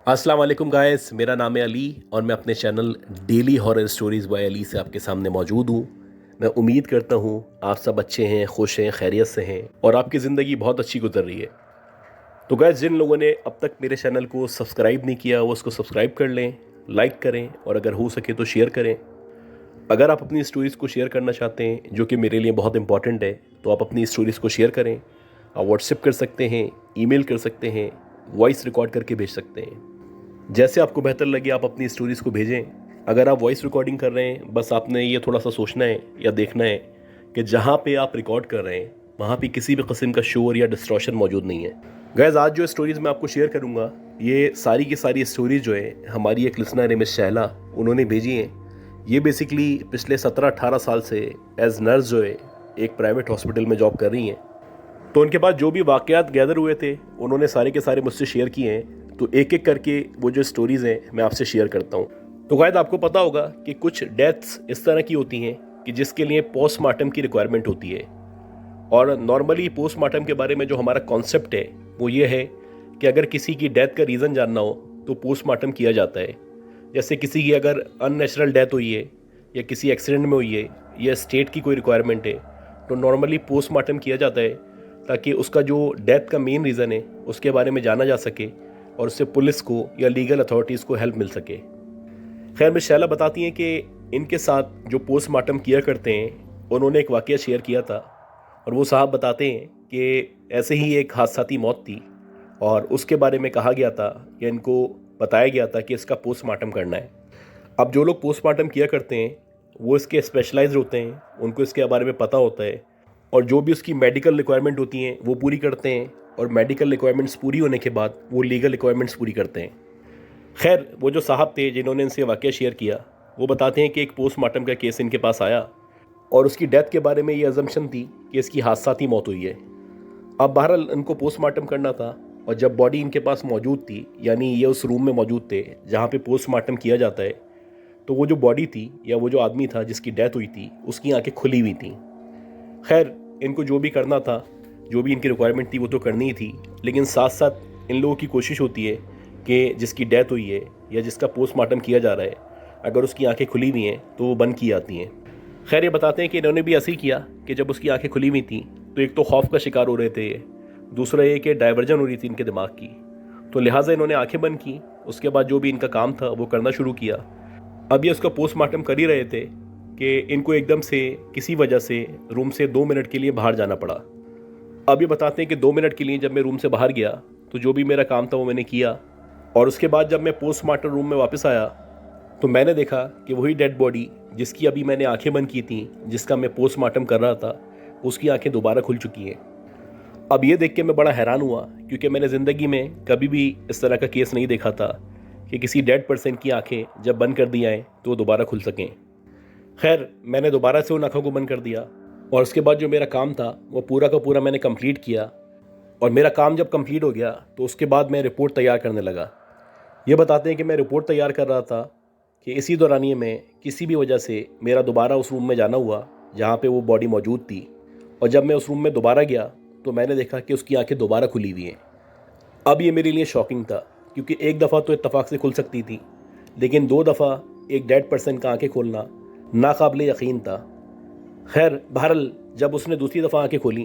अस्सलाम वालेकुम गाइस, मेरा नाम है अली और मैं अपने channel daily horror stories by Ali से आपके सामने मौजूद हूँ। मैं उम्मीद करता हूँ आप सब अच्छे हैं, खुश हैं, खैरियत से हैं और आपकी ज़िंदगी बहुत अच्छी गुजर रही है। तो गाइस, जिन लोगों ने अब तक मेरे चैनल को सब्सक्राइब नहीं किया वो उसको सब्सक्राइब कर लें, लाइक करें और अगर हो सके तो शेयर करें। अगर आप अपनी स्टोरीज़ को शेयर करना चाहते हैं जो कि मेरे लिए बहुत इंपॉर्टेंट है, तो आप अपनी स्टोरीज़ को शेयर करें। आप व्हाट्सएप कर सकते हैं, ईमेल कर सकते हैं, वॉइस रिकॉर्ड करके भेज सकते हैं। जैसे आपको बेहतर लगे आप अपनी स्टोरीज़ को भेजें। अगर आप वॉइस रिकॉर्डिंग कर रहे हैं, बस आपने ये थोड़ा सा सोचना है या देखना है कि जहाँ पे आप रिकॉर्ड कर रहे हैं वहाँ पे किसी भी किस्म का शोर या डिस्ट्रॉशन मौजूद नहीं है। गैज़, आज जो स्टोरीज़ मैं आपको शेयर करूँगा, ये सारी की सारी स्टोरीज़ जो है हमारी एक लिसनर है मिस शहला, उन्होंने भेजी हैं। ये बेसिकली पिछले 17-18 साल से एज नर्स जो है एक प्राइवेट हॉस्पिटल में जॉब कर रही हैं। तो उनके पास जो भी वाक़यात गैदर हुए थे उन्होंने सारे के सारे मुझसे शेयर किए हैं। तो एक एक करके वो जो स्टोरीज़ हैं मैं आपसे शेयर करता हूँ। तो शायद आपको पता होगा कि कुछ डेथ्स इस तरह की होती हैं कि जिसके लिए पोस्टमार्टम की रिक्वायरमेंट होती है। और नॉर्मली पोस्टमार्टम के बारे में जो हमारा कॉन्सेप्ट है वो ये है कि अगर किसी की डेथ का रीज़न जानना हो तो पोस्टमार्टम किया जाता है। जैसे किसी की अगर अननेचुरल डेथ हुई है या किसी एक्सीडेंट में हुई है या स्टेट की कोई रिक्वायरमेंट है, तो नॉर्मली पोस्टमार्टम किया जाता है ताकि उसका जो डेथ का मेन रीज़न है उसके बारे में जाना जा सके और उससे पुलिस को या लीगल अथॉरिटीज़ को हेल्प मिल सके। खैर, मिस शैला बताती हैं कि इनके साथ जो पोस्टमार्टम किया करते हैं उन्होंने एक वाक़या शेयर किया था और वो साहब बताते हैं कि ऐसे ही एक हादसाती मौत थी और उसके बारे में कहा गया था या इनको बताया गया था कि इसका पोस्टमार्टम करना है। अब जो लोग पोस्टमार्टम किया करते हैं वो इसके स्पेशलाइज्ड होते हैं, उनको इसके बारे में पता होता है और जो भी उसकी मेडिकल रिक्वायरमेंट होती हैं वो पूरी करते हैं और मेडिकल रिक्वायरमेंट्स पूरी होने के बाद वो लीगल रिक्वायरमेंट्स पूरी करते हैं। खैर, वो जो साहब थे जिन्होंने इनसे वाक़या शेयर किया वो बताते हैं कि एक पोस्टमार्टम का केस इनके पास आया और उसकी डेथ के बारे में ये अजम्पशन थी कि इसकी हादसाती मौत हुई है। अब बहरहाल इनको पोस्टमार्टम करना था और जब बॉडी इनके पास मौजूद थी, यानी ये उस रूम में मौजूद थे जहाँ पे पोस्टमार्टम किया जाता है, तो वो जो बॉडी थी या वो जो आदमी था जिसकी डेथ हुई थी उसकी आंखें खुली हुई थी। खैर, इनको जो भी करना था, जो भी इनकी रिक्वायरमेंट थी वो तो करनी ही थी, लेकिन साथ साथ इन लोगों की कोशिश होती है कि जिसकी डेथ हुई है या जिसका पोस्टमार्टम किया जा रहा है, अगर उसकी आंखें खुली हुई हैं तो वो बंद की जाती हैं। खैर, ये बताते हैं कि इन्होंने भी ऐसे ही किया कि जब उसकी आंखें खुली हुई थी तो एक तो खौफ का शिकार हो रहे थे, दूसरा ये कि डाइवर्जन हो रही थी इनके दिमाग की, तो लिहाजा इन्होंने आंखें बंद की। उसके बाद जो भी इनका काम था वो करना शुरू किया। अब ये उसका पोस्टमार्टम कर ही रहे थे कि इनको एकदम से किसी वजह से रूम से 2 मिनट के लिए बाहर जाना पड़ा। अब ये बताते हैं कि 2 मिनट के लिए जब मैं रूम से बाहर गया तो जो भी मेरा काम था वो मैंने किया और उसके बाद जब मैं पोस्टमार्टम रूम में वापस आया तो मैंने देखा कि वही डेड बॉडी जिसकी अभी मैंने आंखें बंद की थी, जिसका मैं पोस्टमार्टम कर रहा था, उसकी आंखें दोबारा खुल चुकी हैं। अब ये देख के मैं बड़ा हैरान हुआ क्योंकि मैंने ज़िंदगी में कभी भी इस तरह का केस नहीं देखा था कि किसी डेड पर्सन की आंखें जब बंद कर दी जाएँ तो वो दोबारा खुल सकें। खैर, मैंने दोबारा से उन आँखों को बंद कर दिया और उसके बाद जो मेरा काम था वो पूरा का पूरा मैंने कंप्लीट किया और मेरा काम जब कंप्लीट हो गया तो उसके बाद मैं रिपोर्ट तैयार करने लगा। ये बताते हैं कि मैं रिपोर्ट तैयार कर रहा था कि इसी दौरानिए में किसी भी वजह से मेरा दोबारा उस रूम में जाना हुआ जहाँ पे वो बॉडी मौजूद थी और जब मैं उस रूम में दोबारा गया तो मैंने देखा कि उसकी आंखें दोबारा खुली हुई हैं। अब ये मेरे लिए शॉकिंग था क्योंकि एक दफ़ा तो इत्तफाक से खुल सकती थी, लेकिन 2 दफ़ा एक डेड पर्सन का आंखें खोलना नाकाबिले यकीन था। खैर, बहरहाल जब उसने दूसरी दफ़ा आंखें खोली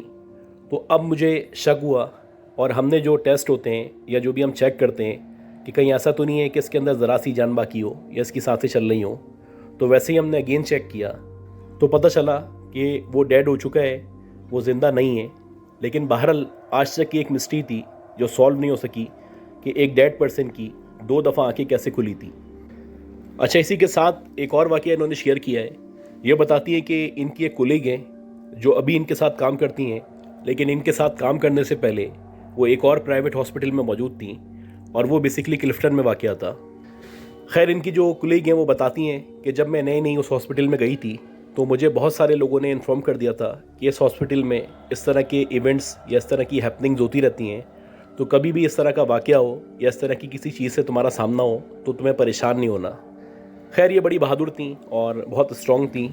तो अब मुझे शक हुआ और हमने जो टेस्ट होते हैं या जो भी हम चेक करते हैं कि कहीं ऐसा तो नहीं है कि इसके अंदर ज़रा सी जान बाकी हो या इसकी सांसें चल रही हों, तो वैसे ही हमने अगेन चेक किया तो पता चला कि वो डेड हो चुका है, वो ज़िंदा नहीं है। लेकिन बहरहाल आज तक की एक मिस्ट्री थी जो सॉल्व नहीं हो सकी कि एक डेड पर्सन की 2 दफ़ा आंखें कैसे खुली थी। अच्छा, इसी के साथ एक और वाक़या इन्होंने शेयर किया है। ये बताती है कि इनकी एक कोलीग है जो अभी इनके साथ काम करती हैं, लेकिन इनके साथ काम करने से पहले वो एक और प्राइवेट हॉस्पिटल में मौजूद थी और वो बेसिकली क्लिफ्टन में वाक़या था। खैर, इनकी जो कोलीग हैं वो बताती हैं कि जब मैं नई नई उस हॉस्पिटल में गई थी तो मुझे बहुत सारे लोगों ने इन्फॉर्म कर दिया था कि इस हॉस्पिटल में इस तरह के इवेंट्स या इस तरह की हैपनिंग्स होती रहती हैं, तो कभी भी इस तरह का वाक़या हो या इस तरह की किसी चीज़ से तुम्हारा सामना हो तो तुम्हें परेशान नहीं होना। खैर, ये बड़ी बहादुर थी और बहुत स्ट्रॉन्ग थी,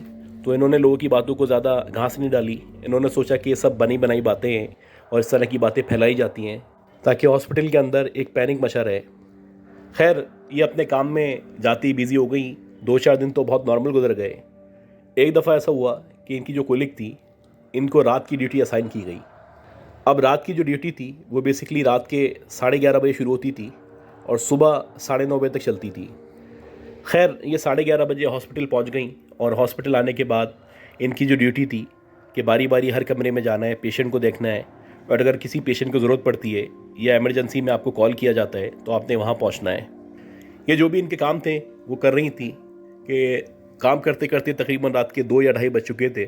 तो इन्होंने लोगों की बातों को ज़्यादा घास नहीं डाली। इन्होंने सोचा कि ये सब बनी बनाई बातें हैं और इस तरह की बातें फैलाई जाती हैं ताकि हॉस्पिटल के अंदर एक पैनिक मचा रहे। खैर ये अपने काम में जाती बिज़ी हो गई। 2-4 दिन तो बहुत नॉर्मल गुजर गए। एक दफ़ा ऐसा हुआ कि इनकी जो कोलिग थी, इनको रात की ड्यूटी असाइन की गई। अब रात की जो ड्यूटी थी वो बेसिकली रात के 11:30 बजे शुरू होती थी और सुबह 9:30 बजे तक चलती थी। खैर ये 11:30 बजे हॉस्पिटल पहुंच गई और हॉस्पिटल आने के बाद इनकी जो ड्यूटी थी कि बारी बारी हर कमरे में जाना है, पेशेंट को देखना है, और अगर किसी पेशेंट को ज़रूरत पड़ती है या इमरजेंसी में आपको कॉल किया जाता है तो आपने वहाँ पहुँचना है। ये जो भी इनके काम थे वो कर रही थी कि काम करते करते तकरीबन रात के 2 या ढाई बज चुके थे।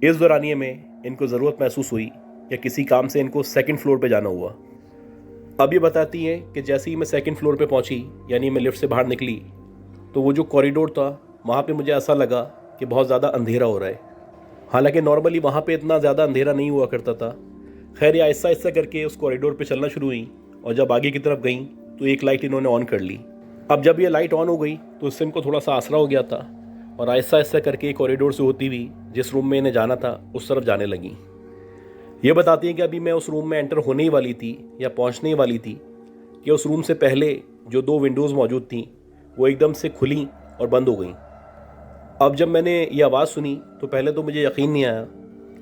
इस दौरानिए में इनको ज़रूरत महसूस हुई या किसी काम से इनको सेकंड फ्लोर पे जाना हुआ। अब ये बताती हैं कि जैसे ही मैं सेकंड फ्लोर पे पहुंची, यानी मैं लिफ्ट से बाहर निकली, तो वो जो कॉरिडोर था वहाँ पे मुझे ऐसा लगा कि बहुत ज़्यादा अंधेरा हो रहा है। हालांकि नॉर्मली वहाँ पे इतना ज़्यादा अंधेरा नहीं हुआ करता था। खैर ये आहिस्ता आहिस्ता करके उस कॉरिडोर पे चलना शुरू हुई और जब आगे की तरफ गई तो एक लाइट इन्होंने ऑन कर ली। अब जब ये लाइट ऑन हो गई तो इससे इनको थोड़ा सा आसरा हो गया था और आहिस्ता आहिस्ता करके कॉरिडोर से होती हुई जिस रूम में इन्हें जाना था उस तरफ जाने लगी। ये बताती हैं कि अभी मैं उस रूम में एंटर होने ही वाली थी या पहुंचने ही वाली थी कि उस रूम से पहले जो 2 विंडोज़ मौजूद थीं वो एकदम से खुली और बंद हो गई। अब जब मैंने ये आवाज़ सुनी तो पहले तो मुझे यकीन नहीं आया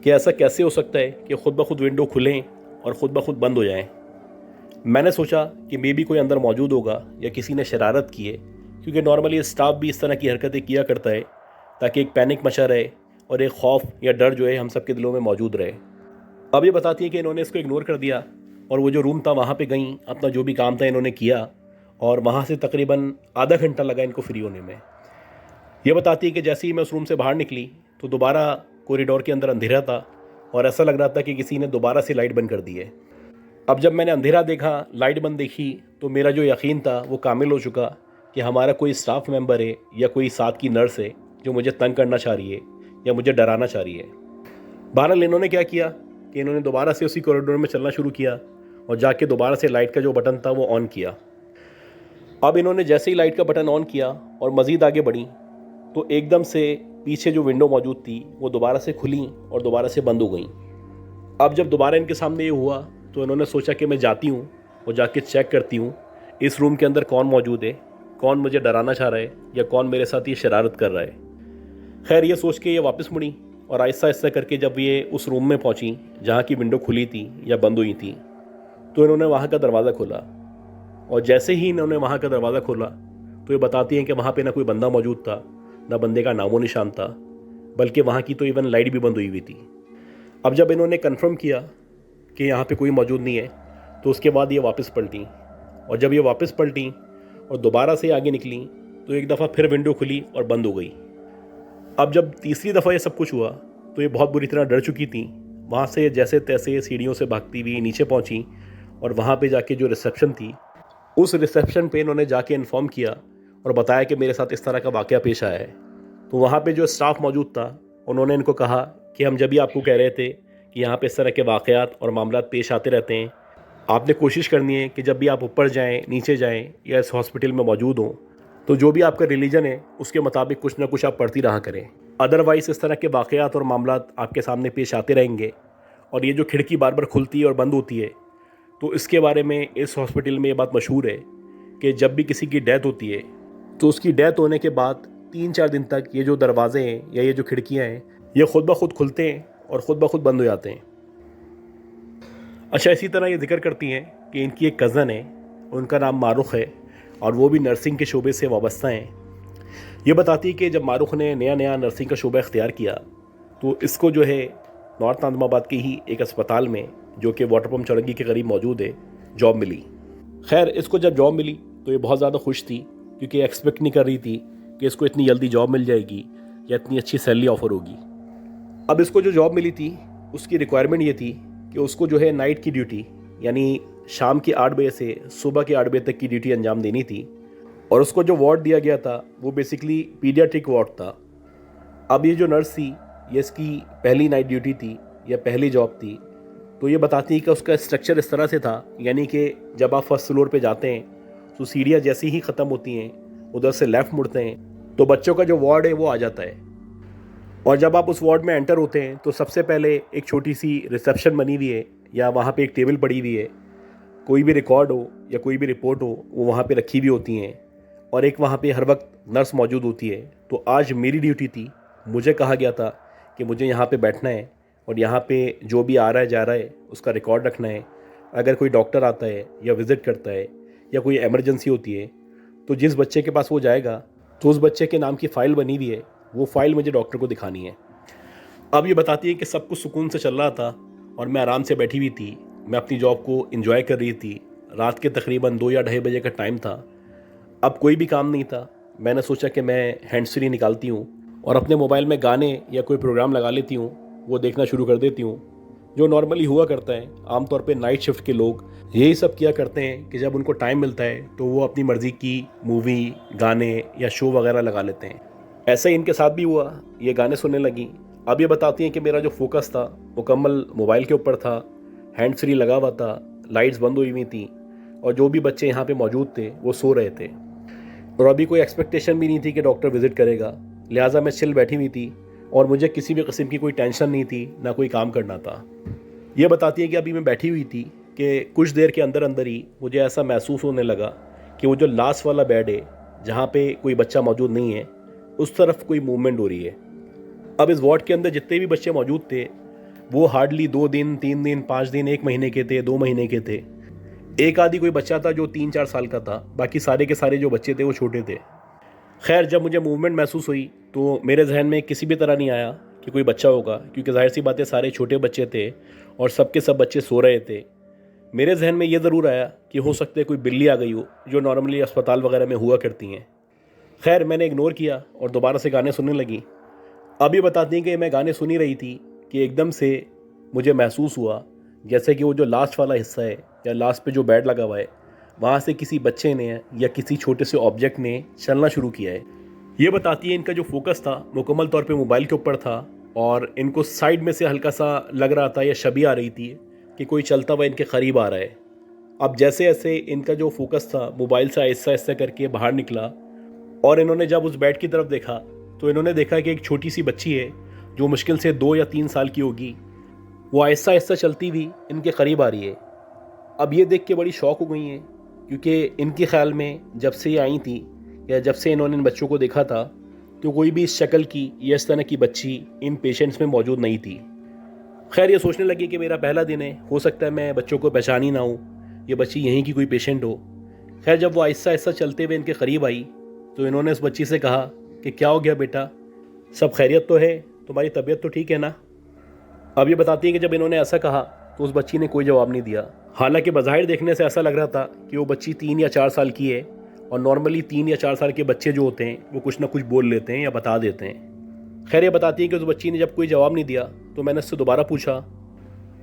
कि ऐसा कैसे हो सकता है कि ख़ुद ब खुद विंडो खुलें और ख़ुद ब खुद बंद हो जाएं। मैंने सोचा कि मे बी कोई अंदर मौजूद होगा या किसी ने शरारत की है, क्योंकि नॉर्मली स्टाफ भी इस तरह की हरकतें किया करता है ताकि एक पैनिक मचा रहे और एक खौफ या डर जो है हम सब के दिलों में मौजूद रहे। अब ये बताती हैं कि इन्होंने इसको इग्नोर कर दिया और वो जो रूम था वहाँ पे गई, अपना जो भी काम था इन्होंने किया और वहाँ से तकरीबन आधा घंटा लगा इनको फ्री होने में। ये बताती है कि जैसे ही मैं उस रूम से बाहर निकली तो दोबारा कॉरिडोर के अंदर अंधेरा था और ऐसा लग रहा था कि किसी ने दोबारा से लाइट बंद कर दी है। अब जब मैंने अंधेरा देखा, लाइट बंद देखी, तो मेरा जो यकीन था वो कामिल हो चुका कि हमारा कोई स्टाफ मेंबर है या कोई साथ की नर्स है जो मुझे तंग करना चाह रही है या मुझे डराना चाह रही है। बहरहाल इन्होंने क्या किया कि इन्होंने दोबारा से उसी कॉरिडोर में चलना शुरू किया और जाके दोबारा से लाइट का जो बटन था वो ऑन किया। अब इन्होंने जैसे ही लाइट का बटन ऑन किया और मज़ीद आगे बढ़ी तो एकदम से पीछे जो विंडो मौजूद थी वो दोबारा से खुली और दोबारा से बंद हो गई। अब जब दोबारा इनके सामने ये हुआ तो इन्होंने सोचा कि मैं जाती हूँ और जाके चेक करती हूँ इस रूम के अंदर कौन मौजूद है, कौन मुझे डराना चाह रहा है या कौन मेरे साथ ये शरारत कर रहा है। खैर ये सोच के ये वापस मुड़ी और आहिस्ता आहिस्ता करके जब ये उस रूम में पहुंची जहाँ की विंडो खुली थी या बंद हुई थी तो इन्होंने वहाँ का दरवाज़ा खोला और जैसे ही इन्होंने वहाँ का दरवाज़ा खोला तो ये बताती हैं कि वहाँ पे ना कोई बंदा मौजूद था, ना बंदे का नामो निशान था, बल्कि वहाँ की तो इवन लाइट भी बंद हुई थी। अब जब इन्होंने कंफर्म किया कि यहाँ पे कोई मौजूद नहीं है तो उसके बाद ये वापस पलटी और जब ये वापस पलटी और दोबारा से आगे निकली तो एक दफ़ा फिर विंडो खुली और बंद हो गई। अब जब तीसरी दफ़ा ये सब कुछ हुआ तो ये बहुत बुरी तरह डर चुकी थी। वहाँ से जैसे तैसे सीढ़ियों से भागती हुई नीचे पहुँची और वहाँ पे जाके जो रिसेप्शन थी उस रिसेप्शन पे इन्होंने जाके इन्फॉर्म किया और बताया कि मेरे साथ इस तरह का वाक़या पेश आया है। तो वहाँ पे जो स्टाफ मौजूद था उन्होंने इनको कहा कि हम जब भी आपको कह रहे थे कि यहाँ पे इस तरह के वाक़यात और मामलात पेश आते रहते हैं, आपने कोशिश करनी है कि जब भी आप ऊपर जाएँ, नीचे जाएँ या इस हॉस्पिटल में मौजूद हों तो जो भी आपका रिलीजन है उसके मुताबिक कुछ ना कुछ आप पढ़ती रहा करें। अदरवाइज़ इस तरह के वाक़यात और मामलात आपके सामने पेश आते रहेंगे। और ये जो खिड़की बार बार खुलती है और बंद होती है तो इसके बारे में इस हॉस्पिटल में ये बात मशहूर है कि जब भी किसी की डेथ होती है तो उसकी डेथ होने के बाद 3-4 दिन तक ये जो दरवाजे हैं या ये जो खिड़कियाँ हैं ये ख़ुद ब खुद खुलते हैं और ख़ुद ब खुद बंद हो जाते हैं। अच्छा, इसी तरह ये जिक्र करती हैं कि इनकी एक कज़न है, उनका नाम मारुख है और वो भी नर्सिंग के शोबे से वाबस्ता हैं। ये बताती है कि जब मारुख ने नया नया नर्सिंग का शोबा इख्तियार किया तो इसको जो है नॉर्थ नाज़िमाबाद के ही एक अस्पताल में जो कि वाटर पम्प चौरंगी के करीब मौजूद है जॉब मिली। खैर इसको जब जॉब मिली तो ये बहुत ज़्यादा खुश थी क्योंकि एक्सपेक्ट नहीं कर रही थी कि इसको इतनी जल्दी जॉब मिल जाएगी या इतनी अच्छी सैलरी ऑफ़र होगी। अब इसको जो जॉब मिली थी उसकी रिक्वायरमेंट ये थी कि उसको जो है नाइट की ड्यूटी यानी शाम के 8 बजे से सुबह के 8 बजे तक की ड्यूटी अंजाम देनी थी और उसको जो वार्ड दिया गया था वो बेसिकली पीडियाट्रिक वार्ड था। अब ये जो नर्स थी ये इसकी पहली नाइट ड्यूटी थी या पहली जॉब थी। तो ये बताती है कि उसका स्ट्रक्चर इस तरह से था, यानी कि जब आप फर्स्ट फ्लोर पे जाते हैं तो सीढ़ियाँ जैसी ही ख़त्म होती हैं उधर से लेफ़्ट मुड़ते हैं तो बच्चों का जो वार्ड है वो आ जाता है। और जब आप उस वार्ड में एंटर होते हैं तो सबसे पहले एक छोटी सी रिसेप्शन बनी हुई है या वहाँ पे एक टेबल पड़ी हुई है कोई भी रिकॉर्ड हो या कोई भी रिपोर्ट हो वो वहाँ पे रखी हुई होती हैं और एक वहाँ पे हर वक्त नर्स मौजूद होती है। तो आज मेरी ड्यूटी थी, मुझे कहा गया था कि मुझे यहाँ पे बैठना है और यहाँ पे जो भी आ रहा है जा रहा है उसका रिकॉर्ड रखना है। अगर कोई डॉक्टर आता है या विज़िट करता है या कोई इमरजेंसी होती है तो जिस बच्चे के पास वो जाएगा तो उस बच्चे के नाम की फ़ाइल बनी हुई है, वो फ़ाइल मुझे डॉक्टर को दिखानी है। अब ये बताती है कि सब कुछ सुकून से चल रहा था और मैं आराम से बैठी हुई थी, मैं अपनी जॉब को एंजॉय कर रही थी। रात के तकरीबन 2 या ढाई बजे का टाइम था। अब कोई भी काम नहीं था। मैंने सोचा कि मैं हैंड्स फ्री निकालती हूँ और अपने मोबाइल में गाने या कोई प्रोग्राम लगा लेती हूँ, वो देखना शुरू कर देती हूँ, जो नॉर्मली हुआ करता है। आमतौर पे नाइट शिफ्ट के लोग यही सब किया करते हैं कि जब उनको टाइम मिलता है तो वो अपनी मर्ज़ी की मूवी, गाने या शो वगैरह लगा लेते हैं। ऐसा ही इनके साथ भी हुआ, ये गाने सुनने लगी। अब ये बताती हैं कि मेरा जो फोकस था मुकम्मल मोबाइल के ऊपर था, हैंड फ्री लगा हुआ था, लाइट्स बंद हुई हुई थी और जो भी बच्चे यहाँ पे मौजूद थे वो सो रहे थे और अभी कोई एक्सपेक्टेशन भी नहीं थी कि डॉक्टर विज़िट करेगा। लिहाजा मैं चिल बैठी हुई थी और मुझे किसी भी किस्म की कोई टेंशन नहीं थी, ना कोई काम करना था। ये बताती है कि अभी मैं बैठी हुई थी कि कुछ देर के अंदर अंदर ही मुझे ऐसा महसूस होने लगा कि वो जो लास्ट वाला बेड है जहाँ पे कोई बच्चा मौजूद नहीं है, उस तरफ कोई मूवमेंट हो रही है। अब इस वार्ड के अंदर जितने भी बच्चे मौजूद थे वो हार्डली 2 दिन, 3 दिन, 5 दिन, 1 महीने के थे, 2 महीने के थे। एक आदि कोई बच्चा था जो 3-4 साल का था, बाकी सारे के सारे जो बच्चे थे वो छोटे थे। खैर, जब मुझे मूवमेंट महसूस हुई तो मेरे जहन में किसी भी तरह नहीं आया कि कोई बच्चा होगा, क्योंकि जाहिर सी बातें सारे छोटे बच्चे थे और सब के सब बच्चे सो रहे थे। मेरे जहन में ये ज़रूर आया कि हो सकता है कोई बिल्ली आ गई हो, जो नॉर्मली अस्पताल वगैरह में हुआ करती हैं। खैर, मैंने इग्नोर किया और दोबारा से गाने सुनने लगी। अभी बताती हैं कि मैं गाने सुनी रही थी कि एकदम से मुझे महसूस हुआ जैसे कि वो जो लास्ट वाला हिस्सा है या लास्ट पे जो बेड लगा हुआ है, वहाँ से किसी बच्चे ने या किसी छोटे से ऑब्जेक्ट ने चलना शुरू किया है। ये बताती है इनका जो फोकस था मुकम्मल तौर पे मोबाइल के ऊपर था और इनको साइड में से हल्का सा लग रहा था या छवि आ रही थी कि कोई चलता हुआ इनके करीब आ रहा है। अब जैसे जैसे इनका जो फोकस था मोबाइल से आहिस्ता आहिस्ता करके बाहर निकला और इन्होंने जब उस बेड की तरफ देखा तो इन्होंने देखा कि एक छोटी सी बच्ची है जो मुश्किल से 2 या 3 साल की होगी, वो आहिस्ता आहिस्ता चलती हुई इनके करीब आ रही है। अब ये देख के बड़ी शौक हो गई हैं, क्योंकि इनके ख्याल में जब से ये आई थी या जब से इन्होंने इन बच्चों को देखा था तो कोई भी इस शक्ल की या इस तरह की बच्ची इन पेशेंट्स में मौजूद नहीं थी। खैर, ये सोचने लगी कि मेरा पहला दिन है, हो सकता है मैं बच्चों को पहचान ही ना हूँ, ये बच्ची यहीं की कोई पेशेंट हो। खैर, जब वो आहिस्ता आहिस्ता चलते हुए इनके करीब आई तो इन्होंने उस बच्ची से कहा कि क्या हो गया बेटा, सब खैरियत तो है, तुम्हारी तबीयत तो ठीक है ना। अब ये बताती है कि जब इन्होंने ऐसा कहा तो उस बच्ची ने कोई जवाब नहीं दिया। हालांकि बज़ाहिर देखने से ऐसा लग रहा था कि वो बच्ची 3 या 4 साल की है और नॉर्मली 3 या 4 साल के बच्चे जो होते हैं वो कुछ ना कुछ बोल लेते हैं या बता देते हैं। खैर, ये बताती है कि उस बच्ची ने जब कोई जवाब नहीं दिया तो मैंने उससे दोबारा पूछा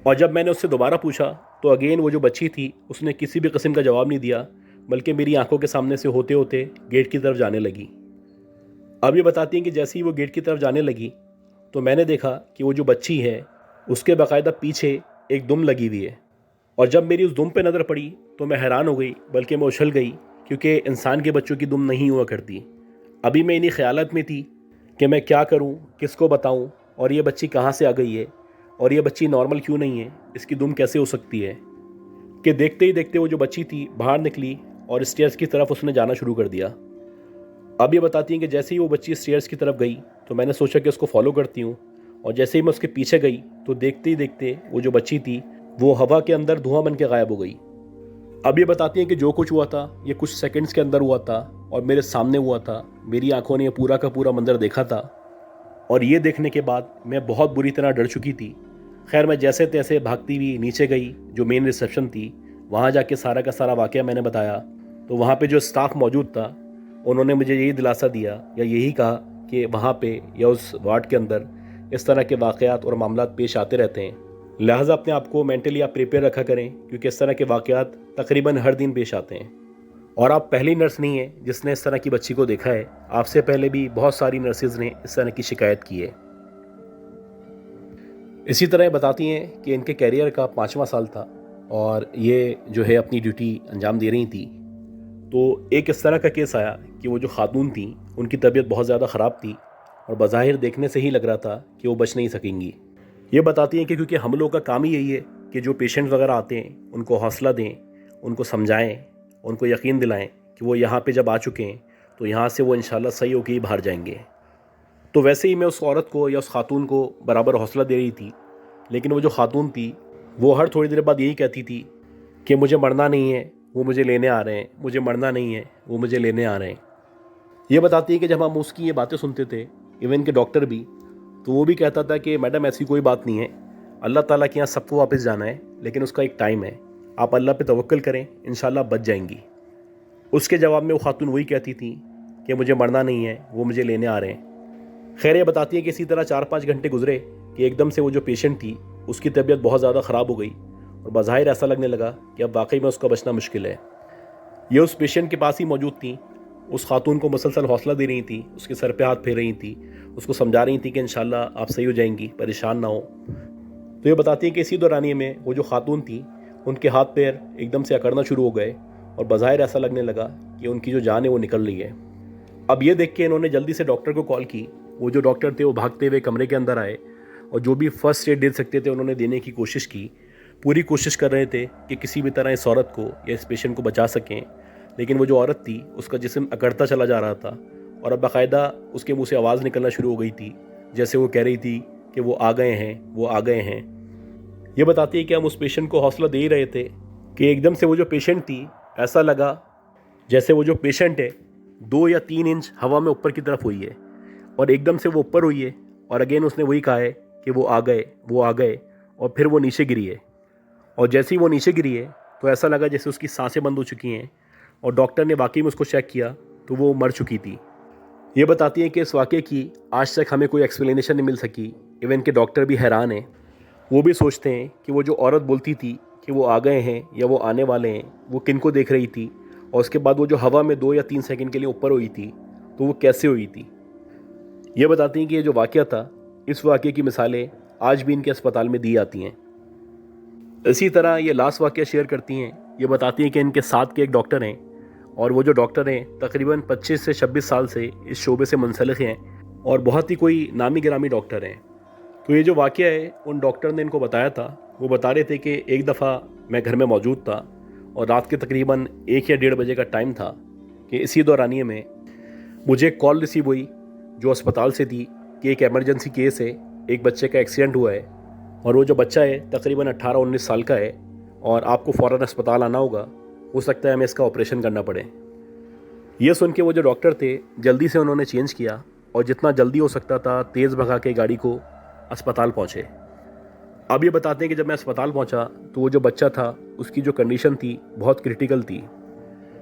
और जब मैंने उससे दोबारा पूछा तो अगेन वो जो बच्ची थी उसने किसी भी किस्म का जवाब नहीं दिया, बल्कि मेरी आंखों के सामने से होते होते गेट की तरफ जाने लगी। अब ये बताती हैं कि जैसे ही वो गेट की तरफ जाने लगी तो मैंने देखा कि वो जो बच्ची है उसके बाकायदा पीछे एक दुम लगी हुई है और जब मेरी उस दुम पे नज़र पड़ी तो मैं हैरान हो गई, बल्कि मैं उछल गई, क्योंकि इंसान के बच्चों की दुम नहीं हुआ करती। अभी मैं इन्हीं ख्यालात में थी कि मैं क्या करूं, किसको बताऊं और ये बच्ची कहाँ से आ गई है और ये बच्ची नॉर्मल क्यों नहीं है, इसकी दुम कैसे हो सकती है, कि देखते ही देखते वो जो बच्ची थी बाहर निकली और स्टेयर्स की तरफ उसने जाना शुरू कर दिया। अब ये बताती हैं कि जैसे ही वो बच्ची स्टेयर्स की तरफ गई तो मैंने सोचा कि उसको फॉलो करती हूँ और जैसे ही मैं उसके पीछे गई तो देखते ही देखते वो जो बच्ची थी वो हवा के अंदर धुआं बन के गायब हो गई। अब ये बताती हैं कि जो कुछ हुआ था ये कुछ सेकंड्स के अंदर हुआ था और मेरे सामने हुआ था। मेरी आंखों ने ये पूरा का पूरा मंजर देखा था और ये देखने के बाद मैं बहुत बुरी तरह डर चुकी थी। खैर, मैं जैसे तैसे भागती हुई नीचे गई जो मेन रिसेप्शन थी, वहाँ जाके सारा का सारा वाक़या मैंने बताया तो वहाँ पे जो स्टाफ मौजूद था उन्होंने मुझे यही दिलासा दिया या यही कहा कि वहाँ पे या उस वार्ड के अंदर इस तरह के वाक़यात और मामलात पेश आते रहते हैं, लिहाजा अपने आप को मेंटली आप प्रिपेयर रखा करें, क्योंकि इस तरह के वाक़यात तकरीबन हर दिन पेश आते हैं। और आप पहली नर्स नहीं हैं जिसने इस तरह की बच्ची को देखा है, आपसे पहले भी बहुत सारी नर्सेज ने इस तरह की शिकायत की है। इसी तरह बताती हैं कि इनके कैरियर का 5वां साल था और ये जो है अपनी ड्यूटी अंजाम दे रही थी। तो एक इस तरह का केस आया कि वो जो खातून थी उनकी तबीयत बहुत ज़्यादा ख़राब थी और बज़ाहिर देखने से ही लग रहा था कि वो बच नहीं सकेंगी। ये बताती हैं कि क्योंकि हम लोग का काम ही यही है कि जो पेशेंट्स वगैरह आते हैं उनको हौसला दें, उनको समझाएं, उनको यकीन दिलाएं कि वो यहाँ पे जब आ चुके हैं तो यहाँ से वो इंशाल्लाह सही होकर ही बाहर जाएंगे। तो वैसे ही मैं उस औरत को या उस खातून को बराबर हौसला दे रही थी, लेकिन वो जो खातून थी वो हर थोड़ी देर बाद यही कहती थी कि मुझे मरना नहीं है, वो मुझे लेने आ रहे हैं, मुझे मरना नहीं है, वो मुझे लेने आ रहे हैं। ये बताती है कि जब हम उसकी ये बातें सुनते थे, इवन के डॉक्टर भी, तो वो भी कहता था कि मैडम ऐसी कोई बात नहीं है, अल्लाह ताला के यहाँ सबको वापस जाना है, लेकिन उसका एक टाइम है, आप अल्लाह पे तवक्कल करें, इंशाल्लाह बच जाएंगी। उसके जवाब में वो खातून वही कहती थी कि मुझे मरना नहीं है, वो मुझे लेने आ रहे हैं। खैर ये बताती है कि इसी तरह 4-5 घंटे गुजरे कि एकदम से वो जो पेशेंट थी उसकी तबीयत बहुत ज़्यादा ख़राब हो गई और बज़ाहिर ऐसा लगने लगा कि अब वाकई में उसका बचना मुश्किल है। ये उस पेशेंट के पास ही मौजूद थी, उस खातून को मुसलसल हौसला दे रही थी, उसके सर पे हाथ फेर रही थी, उसको समझा रही थी कि इंशाल्लाह आप सही हो जाएंगी, परेशान ना हो। तो ये बताती है कि इसी दौरानिए में वो जो खातून थी उनके हाथ पैर एकदम से अकड़ना शुरू हो गए और बज़ाहिर ऐसा लगने लगा कि उनकी जो जान है वो निकल रही है। अब ये देख के इन्होंने जल्दी से डॉक्टर को कॉल की। वो जो डॉक्टर थे वो भागते हुए कमरे के अंदर आए और जो भी फर्स्ट एड दे सकते थे उन्होंने देने की कोशिश की। पूरी कोशिश कर रहे थे कि किसी भी तरह इस औरत को या इस पेशेंट को बचा सकें, लेकिन वो जो औरत थी उसका जिस्म अकड़ता चला जा रहा था और अब बाकायदा उसके मुंह से आवाज़ निकलना शुरू हो गई थी, जैसे वो कह रही थी कि वो आ गए हैं, वो आ गए हैं। ये बताती है कि हम उस पेशेंट को हौसला दे ही रहे थे कि एकदम से वो जो पेशेंट थी, ऐसा लगा जैसे वो जो पेशेंट है 2 या 3 इंच हवा में ऊपर की तरफ हुई है और एकदम से वो ऊपर हुई है और अगेन उसने वही कहा है कि वो आ गए, वो आ गए, और फिर वो नीचे गिरी है। और जैसे ही वो नीचे गिरी है तो ऐसा लगा जैसे उसकी सांसें बंद हो चुकी हैं और डॉक्टर ने वाकई में उसको चेक किया तो वो मर चुकी थी। ये बताती है कि इस वाक़े की आज तक हमें कोई एक्सप्लेनेशन नहीं मिल सकी। इवन के डॉक्टर भी हैरान हैं, वो भी सोचते हैं कि वो जो औरत बोलती थी कि वो आ गए हैं या वो आने वाले हैं, वो किन को देख रही थी, और उसके बाद वो जो हवा में 2 या 3 सेकंड के लिए ऊपर हुई थी तो वो कैसे हुई थी। ये बताती हैं कि ये जो वाक़या था, इस वाक़े की मिसालें आज भी इनके अस्पताल में दी जाती हैं। इसी तरह ये लास्ट वाक़या शेयर करती हैं। ये बताती हैं कि इनके साथ के एक डॉक्टर हैं और वो जो डॉक्टर हैं तकरीबन 25 से 26 साल से इस शोबे से मुंसलिक हैं और बहुत ही कोई नामी गिरामी डॉक्टर हैं। तो ये जो वाक़या है उन डॉक्टर ने इनको बताया था। वो बता रहे थे कि एक दफ़ा मैं घर में मौजूद था और रात के तकरीबन 1 या 1:30 बजे का टाइम था कि इसी दौरानिए में मुझे एक कॉल रिसीव हुई जो अस्पताल से थी कि एक एमरजेंसी केस है, एक बच्चे का एक्सीडेंट हुआ है और वो जो बच्चा है तकरीबन 18-19 साल का है और आपको फ़ौरन अस्पताल आना होगा, हो सकता है हमें इसका ऑपरेशन करना पड़े। ये सुन के वो जो डॉक्टर थे जल्दी से उन्होंने चेंज किया और जितना जल्दी हो सकता था तेज़ भगा के गाड़ी को अस्पताल पहुँचे। अब ये बताते हैं कि जब मैं अस्पताल पहुँचा तो वो जो बच्चा था उसकी जो कंडीशन थी बहुत क्रिटिकल थी।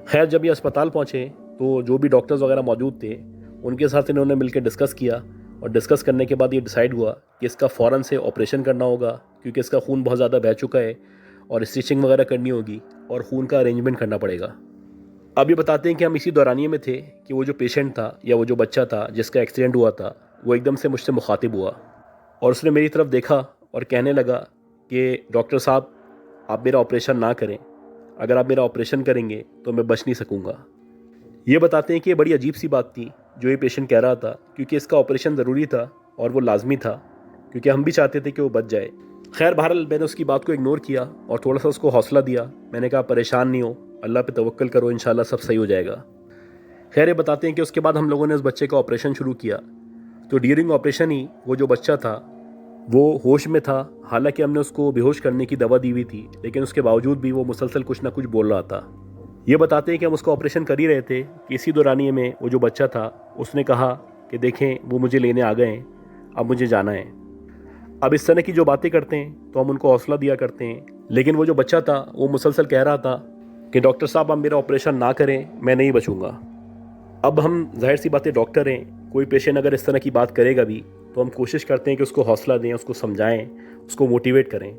खैर जब ये अस्पताल पहुँचे तो जो भी डॉक्टर्स वगैरह मौजूद थे उनके साथ इन्होंने मिलकर डिस्कस किया और डिस्कस करने के बाद ये डिसाइड हुआ कि इसका फ़ौरन से ऑपरेशन करना होगा क्योंकि इसका खून बहुत ज़्यादा बह चुका है और स्टिचिंग वगैरह करनी होगी और खून का अरेंजमेंट करना पड़ेगा। अब ये बताते हैं कि हम इसी दौरानिए में थे कि वो जो पेशेंट था या वो जो बच्चा था जिसका एक्सीडेंट हुआ था वो एकदम से मुझसे मुखातिब हुआ और उसने मेरी तरफ देखा और कहने लगा कि डॉक्टर साहब आप मेरा ऑपरेशन ना करें, अगर आप मेरा ऑपरेशन करेंगे तो मैं बच नहीं सकूँगा। ये बताते हैं कि ये बड़ी अजीब सी बात थी जो ये पेशेंट कह रहा था क्योंकि इसका ऑपरेशन ज़रूरी था और वो लाजमी था क्योंकि हम भी चाहते थे कि वो बच जाए। खैर बहरहाल मैंने उसकी बात को इग्नोर किया और थोड़ा सा उसको हौसला दिया। मैंने कहा परेशान नहीं हो, अल्लाह पे तवक्कल करो, इंशाल्लाह सब सही हो जाएगा। खैर ये बताते हैं कि उसके बाद हम लोगों ने उस बच्चे का ऑपरेशन शुरू किया। तो ड्यूरिंग ऑपरेशन ही वो जो बच्चा था वो होश में था। हालांकि हमने उसको बेहोश करने की दवा दी हुई थी लेकिन उसके बावजूद भी वो मुसलसल कुछ ना कुछ बोल रहा था। ये बताते हैं कि हम उसका ऑपरेशन कर ही रहे थे कि इसी दौरानिए में वो जो बच्चा था उसने कहा कि देखें वो मुझे लेने आ गए हैं, अब मुझे जाना है। अब इस तरह की जो बातें करते हैं तो हम उनको हौसला दिया करते हैं, लेकिन वो जो बच्चा था वो मुसलसल कह रहा था कि डॉक्टर साहब आप मेरा ऑपरेशन ना करें, मैं नहीं बचूंगा। अब हम जाहिर सी बातें डॉक्टर हैं, कोई पेशेंट अगर इस तरह की बात करेगा भी तो हम कोशिश करते हैं कि उसको हौसला दें, उसको समझाएं, उसको मोटिवेट करें।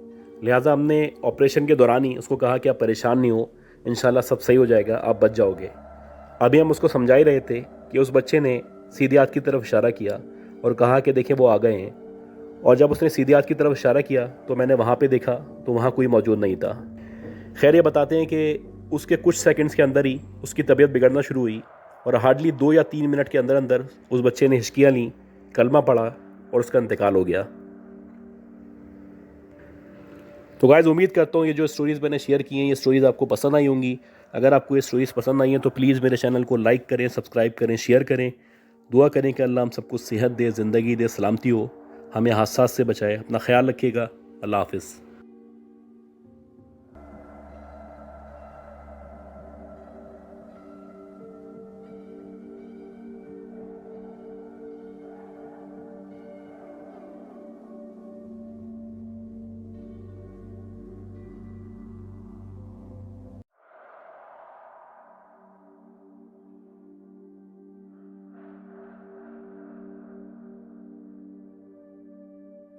लिहाजा हमने ऑपरेशन के दौरान ही उसको कहा कि आप परेशान नहीं हो, इंशाल्लाह सब सही हो जाएगा, आप बच जाओगे। अभी हम उसको समझा ही रहे थे कि उस बच्चे ने सीधी हाथ की तरफ इशारा किया और कहा कि देखें वो आ गए हैं। और जब उसने सीधी हाथ की तरफ इशारा किया तो मैंने वहाँ पे देखा तो वहाँ कोई मौजूद नहीं था। खैर ये बताते हैं कि उसके कुछ सेकंड्स के अंदर ही उसकी तबीयत बिगड़ना शुरू हुई और हार्डली 2 या 3 मिनट के अंदर अंदर उस बच्चे ने हिचकियाँ लीं, कलमा पढ़ा और उसका इंतकाल हो गया। तो गाइस उम्मीद करता हूँ ये जो स्टोरीज़ मैंने शेयर की हैं ये स्टोरीज़ आपको पसंद आई होंगी। अगर आपको ये स्टोरीज़ पसंद आई हैं तो प्लीज़ मेरे चैनल को लाइक करें, सब्सक्राइब करें, शेयर करें। दुआ करें कि अल्लाह हम सबको सेहत दे, ज़िंदगी दे, सलामती हो, हमें हादसात से बचाए। अपना ख्याल रखिएगा। अल्लाह हाफ़िज़।